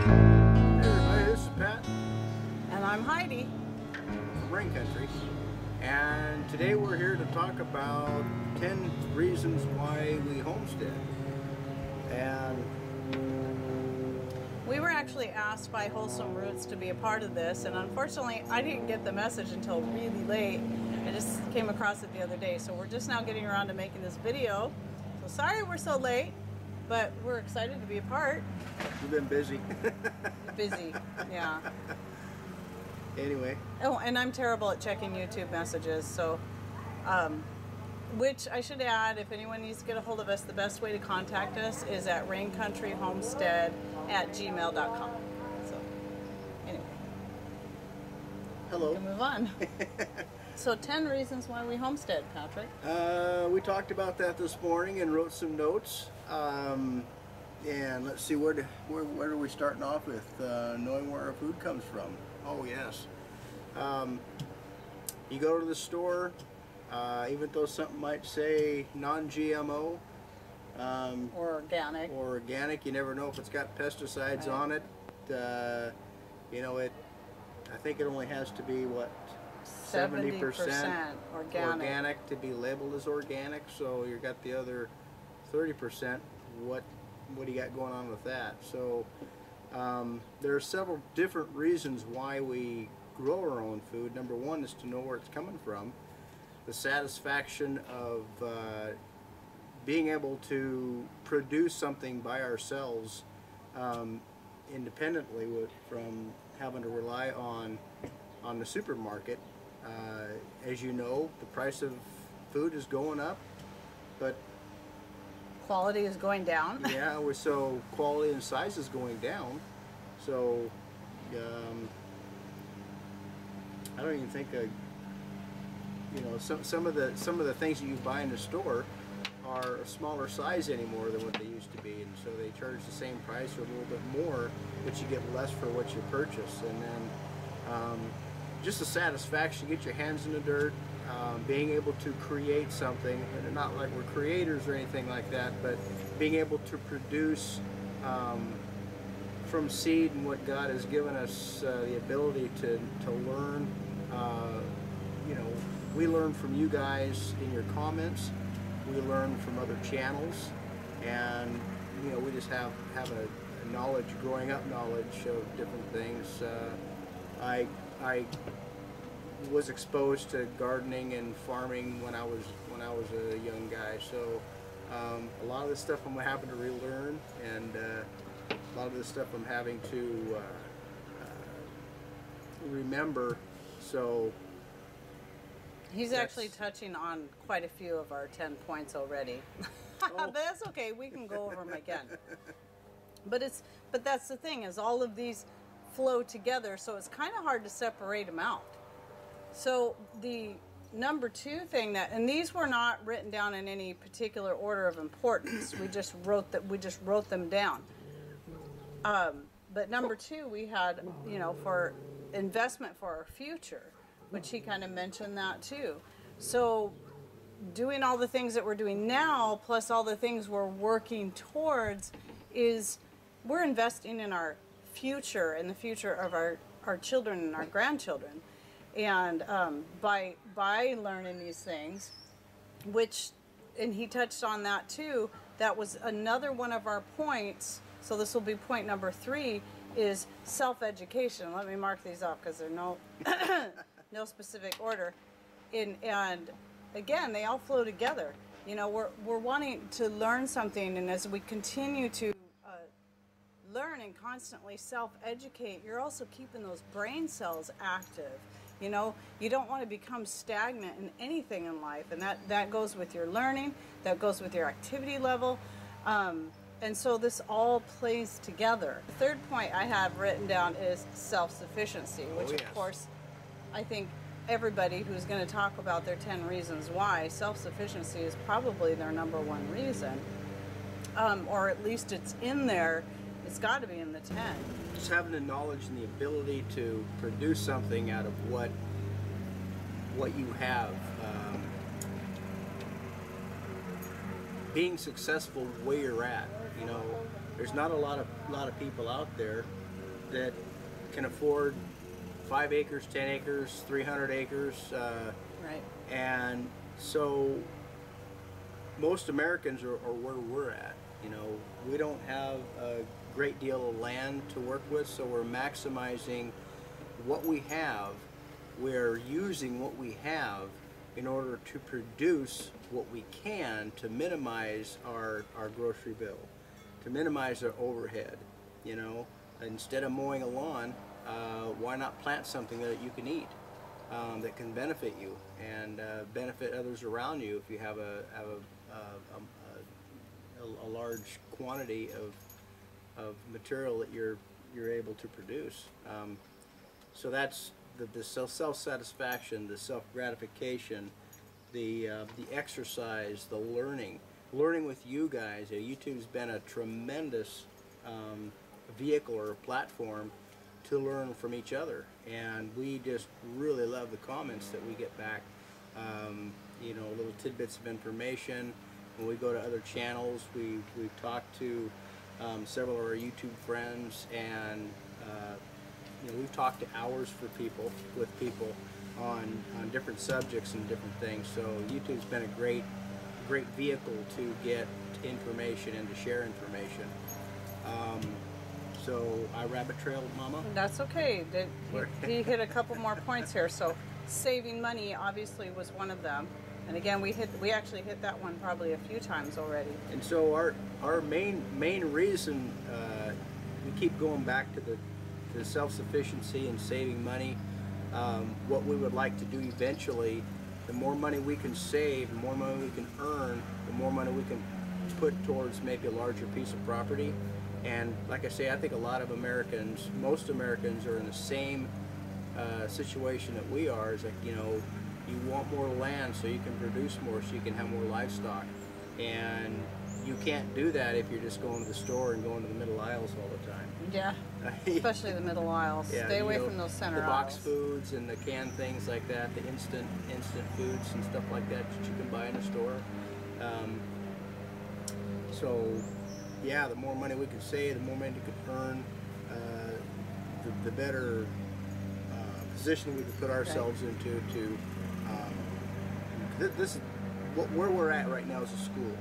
everybody, this is Pat. And I'm Heidi. From Rain Country. And today we're here to talk about 10 reasons why we homestead. And We were actually asked by Wholesome Roots to be a part of this, and unfortunately I didn't get the message until really late. I just came across it the other day, so we're just now getting around to making this video. So sorry we're so late, but we're excited to be a part. we've been busy. Busy, yeah. Anyway. Oh, and I'm terrible at checking YouTube messages, so which I should add, if anyone needs to get a hold of us, the best way to contact us is at raincountryhomestead@gmail.com. So, anyway. Hello. We can move on. So, 10 reasons why we homestead, Patrick. We talked about that this morning and wrote some notes. And let's see, where are we starting off with? Knowing where our food comes from. Oh, yes. You go to the store. Even though something might say non-GMO Or organic, you never know if it's got pesticides on it. You know, I think it only has to be what, 70% organic to be labeled as organic. So you got the other 30%. What do you got going on with that? So there are several different reasons why we grow our own food. Number one is to know where it's coming from. The satisfaction of being able to produce something by ourselves independently from having to rely on the supermarket. As you know, the price of food is going up, but quality is going down. Yeah, so quality and size is going down. So I don't even think you know, some of the things that you buy in the store are a smaller size anymore than what they used to be, and so they charge the same price or a little bit more, but you get less for what you purchase. And then just the satisfaction, you get your hands in the dirt, being able to create something, and not like we're creators or anything like that, but being able to produce from seed and what God has given us the ability to learn. You know, we learn from you guys in your comments. We learn from other channels, and you know, we just have a knowledge, growing up knowledge of different things. I was exposed to gardening and farming when I was a young guy. So a lot of this stuff I'm having to relearn, and a lot of this stuff I'm having to remember. So. He's actually touching on quite a few of our 10 points already. Oh. But that's okay, we can go over them again. But that's the thing, is all of these flow together, so it's kind of hard to separate them out. So the number 2 thing and these were not written down in any particular order of importance. We just wrote them down. But number 2, we had, you know, for investment for our future, which he kind of mentioned that too. So doing all the things that we're doing now, plus all the things we're working towards, is we're investing in our future and the future of our children and our grandchildren. And by learning these things, and he touched on that too, that was another one of our points. So this will be point number 3, is self-education. Let me mark these off because they're no specific order. And again, they all flow together. You know, we're wanting to learn something, and as we continue to learn and constantly self-educate, you're also keeping those brain cells active. You know, you don't want to become stagnant in anything in life, and that goes with your learning, that goes with your activity level. And so this all plays together. The third point I have written down is self-sufficiency, which of course, I think everybody who's going to talk about their 10 reasons why, self-sufficiency is probably their number 1 reason. Or at least it's in there. It's got to be in the 10. Just having the knowledge and the ability to produce something out of what you have. Being successful where you're at. You know, there's not a lot of people out there that can afford 5 acres, 10 acres, 300 acres. Right. And so most Americans are where we're at. You know, we don't have a great deal of land to work with, so we're maximizing what we have. We're using what we have in order to produce what we can to minimize our grocery bill, to minimize our overhead. You know, instead of mowing a lawn, why not plant something that you can eat, that can benefit you and benefit others around you if you have a large quantity of material that you're able to produce. So that's the self-satisfaction, the self-gratification, the exercise, the learning with you guys. YouTube's been a tremendous vehicle or platform to learn from each other, and we just really love the comments that we get back. You know, little tidbits of information. When we go to other channels, we've talked to several of our YouTube friends, and you know, we've talked to hours with people on different subjects and different things. So YouTube's been a great vehicle to get information and to share information. So I rabbit trailed, Mama. That's okay. He hit a couple more points here. So saving money obviously was one of them. And again, we actually hit that one probably a few times already. And so our main reason, we keep going back to the self-sufficiency and saving money. What we would like to do eventually, the more money we can save, the more money we can earn, the more money we can put towards maybe a larger piece of property. And like I say, I think a lot of Americans, most Americans, are in the same situation that we are. Is like, you know, you want more land so you can produce more, so you can have more livestock. And you can't do that if you're just going to the store and going to the middle aisles all the time. Yeah, especially the middle aisles. Yeah, Stay away from those center aisles. The box foods and the canned things like that, the instant foods and stuff like that you can buy in the store. So, yeah, the more money we can save, the more money we can earn, the better position we can put ourselves into. This where we're at right now is a school.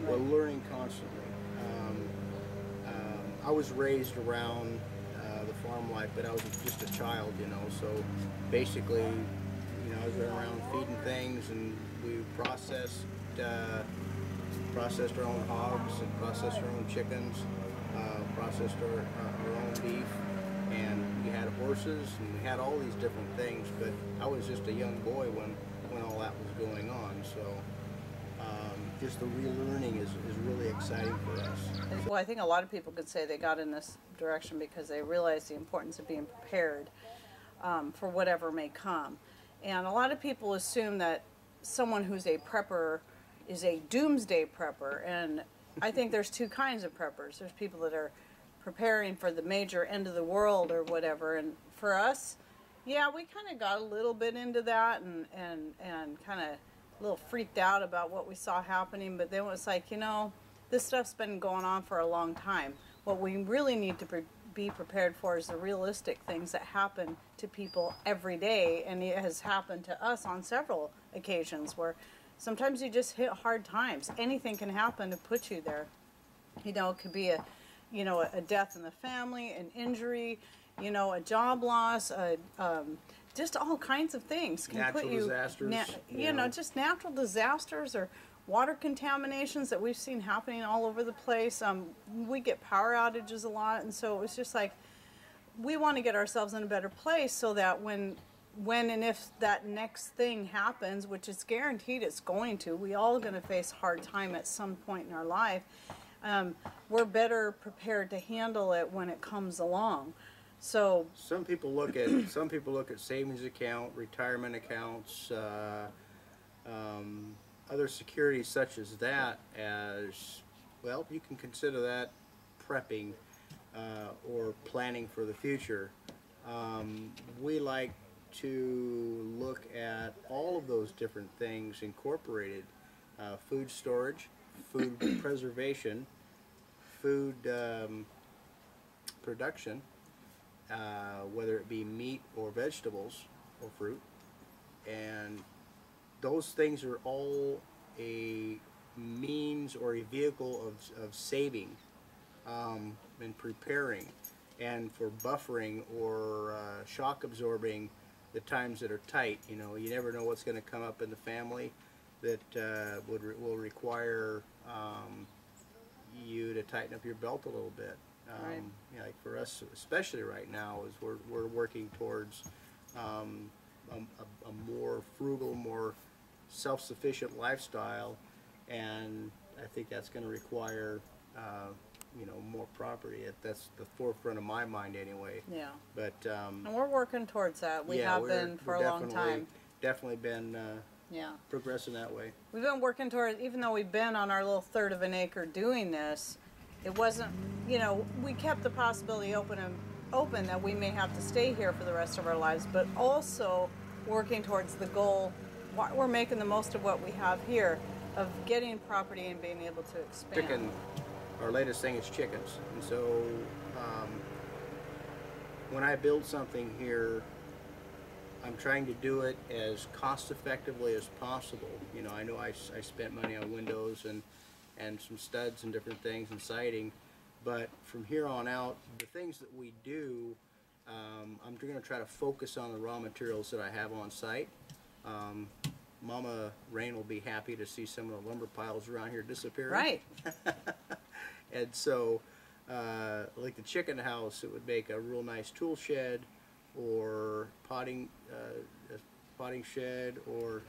We're learning constantly. I was raised around the farm life, but I was just a child, you know. So basically, you know, I was around feeding things, and we processed our own hogs, and processed our own chickens, processed our own beef, and we had horses, and we had all these different things. But I was just a young boy when all that was going on. So just the relearning is really exciting for us. Well, I think a lot of people could say they got in this direction because they realized the importance of being prepared for whatever may come. And a lot of people assume that someone who's a prepper is a doomsday prepper, and I think there's two kinds of preppers. There's people that are preparing for the major end of the world or whatever, and for us, yeah, we kind of got a little bit into that and kind of a little freaked out about what we saw happening, but then it was like, you know, this stuff's been going on for a long time. What we really need to be prepared for is the realistic things that happen to people every day, and it has happened to us on several occasions where sometimes you just hit hard times. Anything can happen to put you there. You know, it could be a death in the family, an injury, you know, a job loss, just all kinds of things can natural put you. Disasters, You know, just natural disasters or water contaminations that we've seen happening all over the place. We get power outages a lot, and so it was just like we want to get ourselves in a better place so that when and if that next thing happens, which is guaranteed it's going to, we all going to face hard time at some point in our life, we're better prepared to handle it when it comes along. So some people look at savings account, retirement accounts, other securities such as that as, well, you can consider that prepping or planning for the future. We like to look at all of those different things incorporated: food storage, food preservation, food production, whether it be meat or vegetables or fruit. And those things are all a means or a vehicle of saving and preparing and for buffering or shock absorbing the times that are tight. You know, you never know what's going to come up in the family that will require you to tighten up your belt a little bit. Right. You know, like for us, especially right now, is we're working towards a more frugal, more self-sufficient lifestyle, and I think that's going to require you know, more property. That's the forefront of my mind anyway. Yeah. But and we're working towards that. We yeah, have been for a long time. Definitely been Yeah. progressing that way. We've been working towards, even though we've been on our little third of an acre doing this, it wasn't, you know, we kept the possibility open that we may have to stay here for the rest of our lives, but also working towards the goal, we're making the most of what we have here, of getting property and being able to expand. Our latest thing is chickens, and so when I build something here, I'm trying to do it as cost effectively as possible. You know, I know I spent money on windows and some studs and different things and siding, but from here on out, the things that we do, I'm going to try to focus on the raw materials that I have on site. Mama Rain will be happy to see some of the lumber piles around here disappearing. Right. And so, like the chicken house, it would make a real nice tool shed, or potting shed, or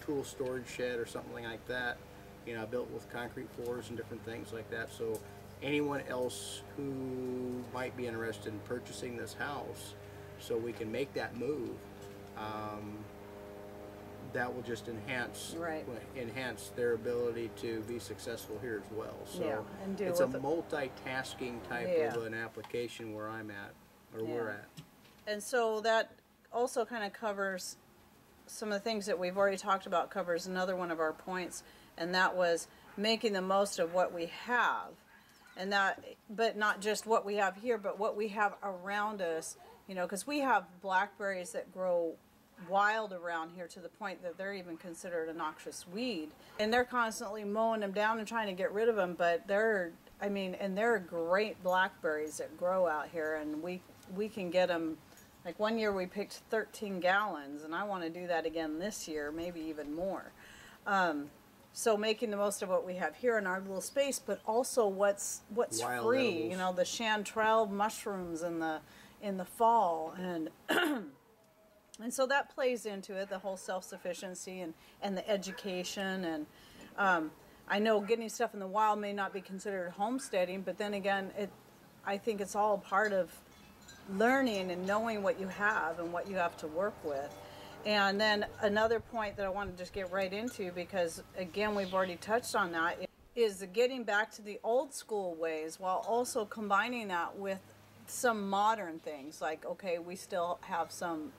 tool storage shed, or something like that. You know, built with concrete floors and different things like that. So anyone else who might be interested in purchasing this house, so we can make that move, that will just enhance their ability to be successful here as well. So yeah, and it's a multitasking type of an application where I'm at, or we're at. And so that also kind of covers some of the things that we've already talked about, covers another one of our points, and that was making the most of what we have. And that, but not just what we have here, but what we have around us, you know, because we have blackberries that grow wild around here to the point that they're even considered a noxious weed, and they're constantly mowing them down and trying to get rid of them, but they're, I mean, and they're great blackberries that grow out here, and we can get them. Like one year we picked 13 gallons, and I want to do that again this year, maybe even more. So making the most of what we have here in our little space, but also what's Wild free, edibles. you know, the chanterelle mushrooms in the fall, and and so that plays into it, the whole self-sufficiency and the education. And I know getting stuff in the wild may not be considered homesteading, but then again, I think it's all part of learning and knowing what you have and what you have to work with. And then another point that I want to just get right into, because again we've already touched on that, is getting back to the old school ways while also combining that with some modern things. Like, okay, we still have some,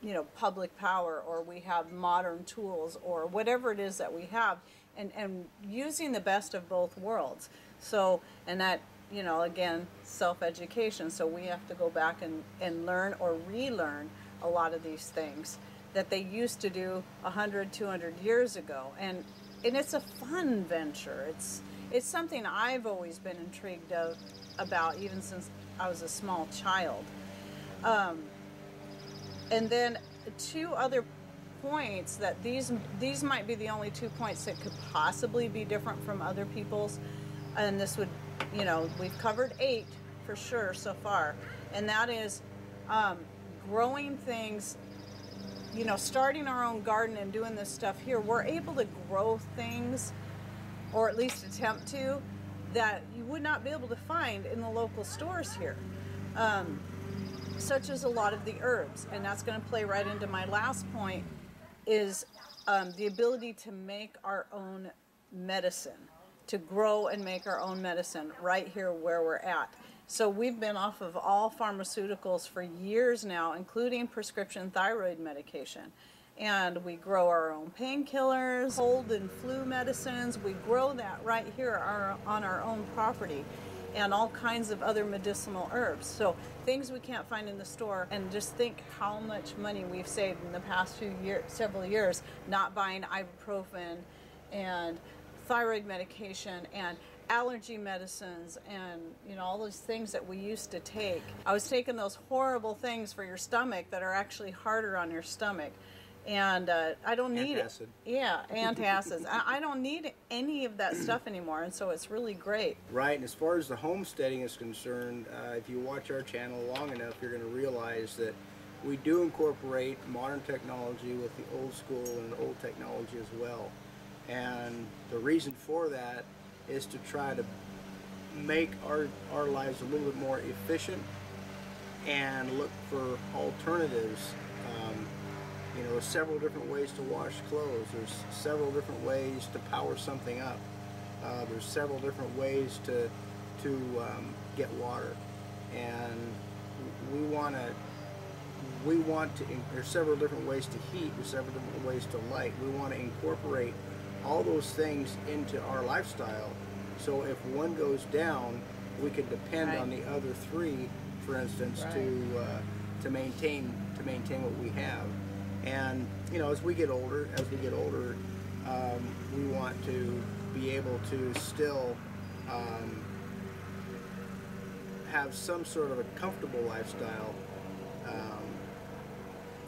you know, public power, or we have modern tools, or whatever it is that we have, and using the best of both worlds. So, and that, you know, again, self-education. So we have to go back and learn or relearn a lot of these things that they used to do 100, 200 years ago. And it's a fun venture. It's something I've always been intrigued about, even since I was a small child. And then two other points that these might be the only 2 points that could possibly be different from other people's. And this would, you know, we've covered 8 for sure so far. And that is growing things, you know, starting our own garden and doing this stuff here. We're able to grow things, or at least attempt to, that you would not be able to find in the local stores here. Such as a lot of the herbs, and that's going to play right into my last point, is the ability to make our own medicine, to grow and make our own medicine right here where we're at. So we've been off of all pharmaceuticals for years now, including prescription thyroid medication. And we grow our own painkillers, cold and flu medicines. We grow that right here on our own property. and all kinds of other medicinal herbs. So things we can't find in the store, and just think how much money we've saved in the past several years, not buying ibuprofen and thyroid medication and allergy medicines and all those things that we used to take. I was taking those horrible things for your stomach that are actually harder on your stomach, and I don't need Antacid. it. Yeah, antacids. I don't need any of that stuff anymore, and so it's really great. Right, and as far as the homesteading is concerned, if you watch our channel long enough, you're going to realize that we do incorporate modern technology with the old school and old technology as well. And the reason for that is to try to make our lives a little bit more efficient and look for alternatives. There's several different ways to wash clothes. There's several different ways to power something up. There's several different ways to get water, and there's several different ways to heat. There's several different ways to light. We want to incorporate all those things into our lifestyle, so if one goes down, we can depend on the other three, for instance, to maintain what we have. And as we get older, we want to be able to still have some sort of a comfortable lifestyle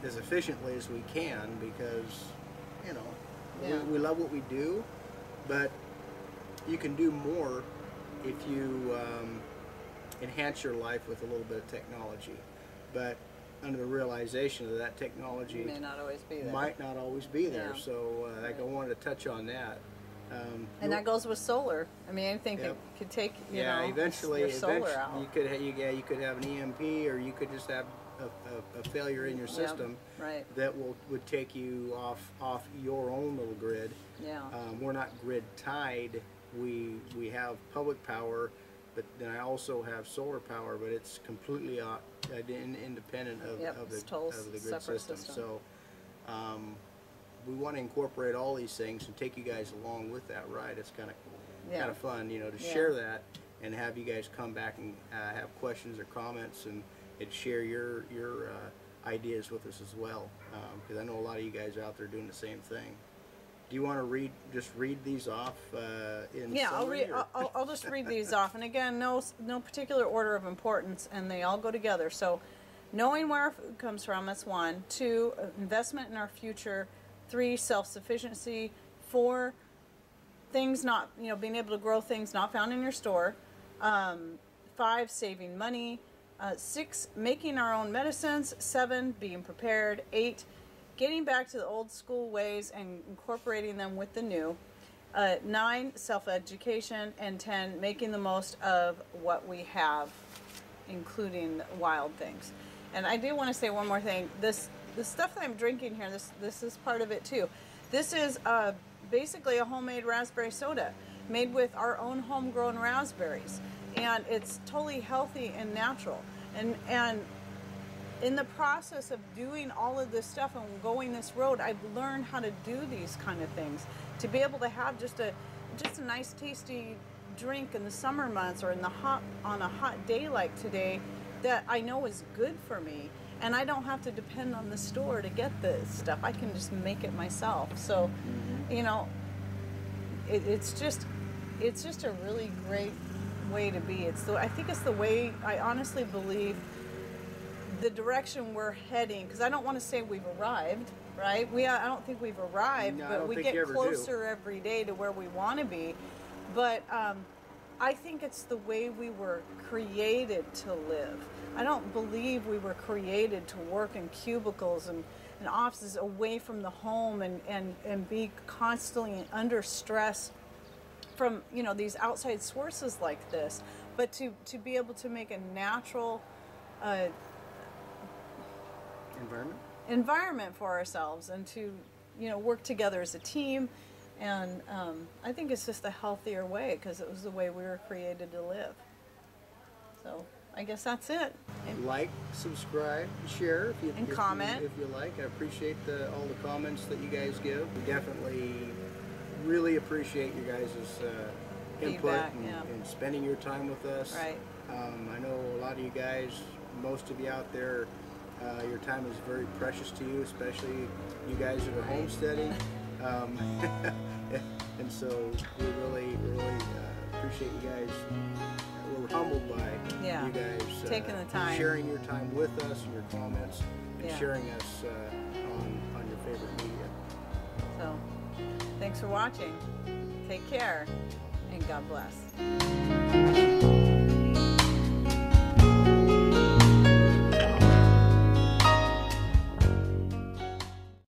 as efficiently as we can, because we love what we do, but you can do more if you enhance your life with a little bit of technology. But under the realization that technology may not always be there. Might not always be there. Yeah. So I wanted to touch on that. And that goes with solar. I mean, anything could take eventually your solar out. you could have an EMP, or you could just have a failure in your system that would take you off your own little grid. Yeah. We're not grid tied. We have public power, but then I also have solar power, but it's completely independent of the grid system. So we want to incorporate all these things and take you guys along with that ride. It's kind of fun, to share that and have you guys come back and have questions or comments and share your ideas with us as well, because I know a lot of you guys are out there doing the same thing. Do you want to just read these off in summary? I'll just read these off. And again, no particular order of importance, and they all go together. So, knowing where our food comes from, that's 1. 2, investment in our future. 3, self-sufficiency. 4, things not, being able to grow things not found in your store. 5, saving money. 6, making our own medicines. 7, being prepared. 8, getting back to the old school ways and incorporating them with the new. 9, self-education. And 10, making the most of what we have, including wild things. And I do want to say one more thing. The stuff that I'm drinking here, this is part of it too. This is basically a homemade raspberry soda made with our own homegrown raspberries. And it's totally healthy and natural. And in the process of doing all of this stuff and going this road, I've learned how to do these kind of things. To be able to have just a nice tasty drink in the summer months, or on a hot day like today, that I know is good for me, and I don't have to depend on the store to get this stuff. I can just make it myself. So, it's just a really great way to be. I think it's the way, I honestly believe, the direction we're heading, because I don't want to say we've arrived, right? I don't think we've arrived, but we get closer every day to where we want to be. But I think it's the way we were created to live. I don't believe we were created to work in cubicles and offices away from the home and be constantly under stress from these outside sources like this, but to be able to make a natural environment for ourselves, and to work together as a team. And I think it's just a healthier way, because it was the way we were created to live. So I guess that's it. Like, subscribe, share if you comment if you like. I appreciate all the comments that you guys give. We definitely really appreciate you guys' input feedback, and spending your time with us. Right. I know a lot of you guys, most of you out there, your time is very precious to you, especially you guys that are homesteading. And so we really appreciate you guys. We're humbled by you guys taking the time, sharing your time with us and your comments, and sharing us on your favorite media. So, thanks for watching. Take care, and God bless.